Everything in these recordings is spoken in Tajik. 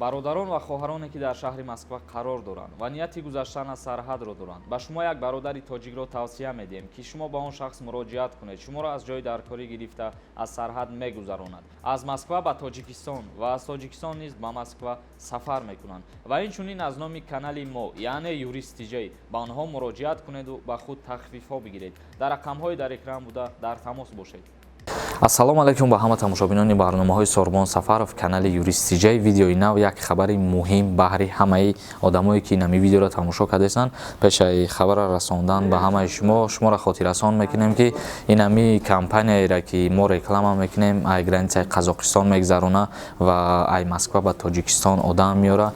бародарон ва хоҳароне ки дар шаҳри Москва қарор доранд ва нияти гузаштан аз сарҳадро доранд, ба шумо як бародари тоҷикро тавсия медиҳем ки шумо ба он шахс муроҷиат кунед. Шуморо аз ҷои даркорӣ гирифта аз сарҳад мегузаронад. Аз Москва ба Тоҷикистон ва аз Тоҷикистон низ ба Москва сафар мекунанд. Ва инчунин аз номи канали мо, яъне Юрист Тиҷей, ба онҳо муроҷиат кунеду ба худ тахфифҳо бигиред. Дар рақамҳои дар экран буда дар тамос бошед. Ассалому алайкум ба ҳама тамошобинони барномаҳои Сорбон Сафаров канали Юрист Тиҷей. Видеои нав як хабари муҳим баҳри ҳамаи одамое ки нами видеоро тамошо кардесанд. Пешаи хабара расондан ба ҳамаи шуморо хотиррасон мекунем ки инами компанияеро ки мо реклама мекунем ай границаи Қазоқистон мегзарона ва ай Москва ба Тоҷикистон одам меёра.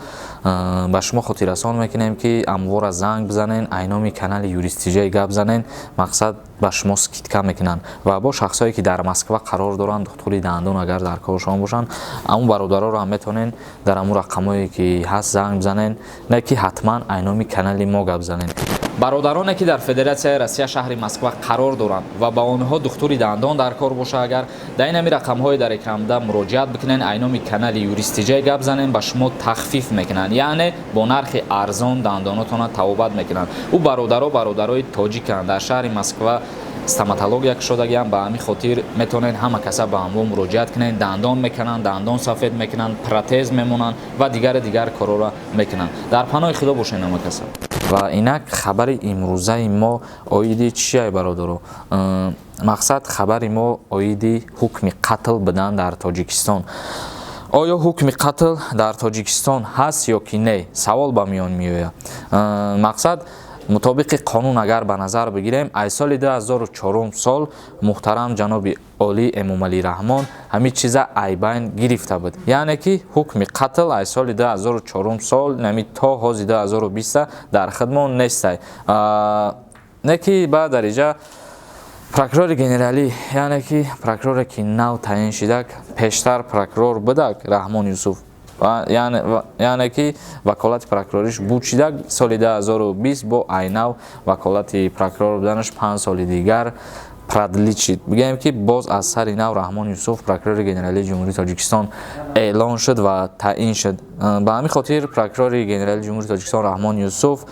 Ба шумо хотиррасон мекунем ки амвора занг бизанен, ай номи канали Юрист Тиҷей гап занен. Мақсад ба шумо скидка мекунанд ва бо шахсое ки дар Москва қарор доранд, духтури дандон агар дар кори шумо бошанд, аму бародароро ҳам метавонен дар аму рақамое ки ҳаст занг бизанен, не ки ҳатман ай номи канали мо гап занен. Бародароне ки дар Федератсияи Россия шаҳри Москва қарор доранд ва ба онҳо духтури дандон дар кор боша, агар дар инами рақамҳои дар экранда муроҷиат бикунен, ай номи канали Юрист Тиҷей гап занен, ба шумо тахфиф мекунанд, яъне бо нархи арзон дандонотона табобат мекунанд. У бародарои тоҷиканд, дар шаҳри Москва стоматология кушодагиам, ба ҳамин хотир метавонед ҳама каса ба амво муроҷиат кунед, дандон мекунанд, дандон сафед мекунанд, протез мемонанд ва дигар корора мекунанд. Дар паноҳи худо бошед ҳама каса. ва инак хабари имрӯзаи мо оиди чие бародаро? Мақсад хабари мо оиди ҳукми қатл будан дар Тоҷикистон. Оё ҳукми қатл дар Тоҷикистон ҳаст ё ки не? Савол ба миён меояд. Мақсад мутобиқи қонун агар ба назар бигирем, ай соли 2004 сол муҳтарам ҷаноби Олӣ Эмомалӣ Раҳмон ҳамин чиза айбайн гирифта буд, яъне ки ҳукми қатл ай соли 2004 сол нами то ҳози 2020 дар хидмон нестай. Не ки ба дариҷа прокурори генералӣ, яъне ки прокуроре ки нав таъин шидак, пештар прокурор будак Раҳмон Юсуф, яъне ки ваколати прокурориш буд шидак соли 2020 бо айнав ваколати прокурор буданаш 5 соли дигар продлит шид. Бигем ки боз аз сари нав Раҳмон Юсуф прокурори генералии ҷумҳурии Тоҷикистон эълон шуд ва таъин шуд. Ба ҳамин хотир прокурори генералии ҷумҳурии Тоҷикистон Раҳмон Юсуф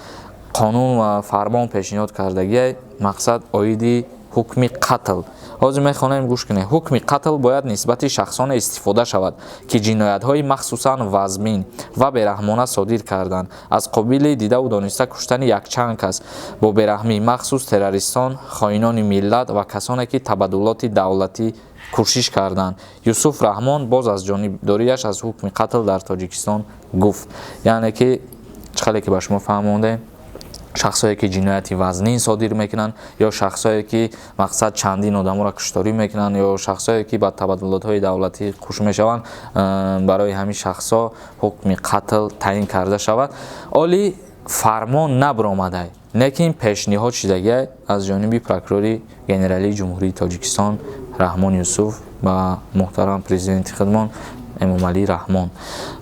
қонун ва фармон пешниҳод кардагиай, мақсад оиди ҳукми қатл. ҳозир мехонем гӯш кунед. ҳукми қатл бояд нисбати шахсоне истифода шавад ки ҷиноятҳои махсусан вазмин ва бераҳмона содир карданд, аз қобили дидаву дониста куштани якчанд кас бо бераҳмӣ, махсус террористон, хоинони миллат ва касоне ки табаддулоти давлатӣ кӯшиш карданд. Юсуф Раҳмон боз аз ҷонибдориаш аз ҳукми қатл дар Тоҷикистон гуфт. Яъне ки чхале ки ба шумо фаҳмондем, шахсое ки ҷинояти вазнин содир мекунанд ё шахсое ки мақсад чандин одаморо кушторӣ мекунанд ё шахсое ки ба табаддулотҳои давлатӣ куш мешаванд, барои ҳамин шахсҳо ҳукми қатл таъин карда шавад. Оли фармон набаромадай, лекин пешниҳод шидагиай аз ҷониби прокурори генералии ҷумҳурии Тоҷикистон Раҳмон Юсуф ба муҳтарам президенти хидмон Эмомалӣ Раҳмон.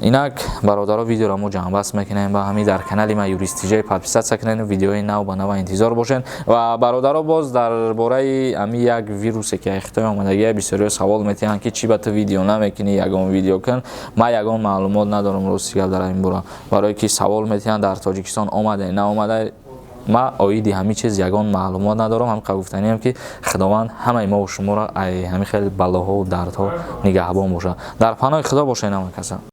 Инак бародаро видеоро мо ҷамъбаст мекунем ба ҳамин дар канали ма Юрист Тиҷей подписатсия кунед, видеои нав ба нава интизор бошед ва бародаро боз дар бораи ҳамин як вирусе ки ихтиёр омадагиа бисёриҳо савол метиҳанд ки чӣ ба ту видео намекунӣ, ягон видео кун. Ман ягон маълумот надорам рости гап дар ин бора, барое ки савол метиҳанд дар Тоҷикистон омаде наомаде. Ма оиди ҳамин чиз ягон маълумот надорам. ҳамин гуфтанием ки худованд ҳамаи мо шуморо ай ҳамин хеле балоҳо дардҳо нигаҳбон бошад. Дар паноҳи худо бошед ҳама каса.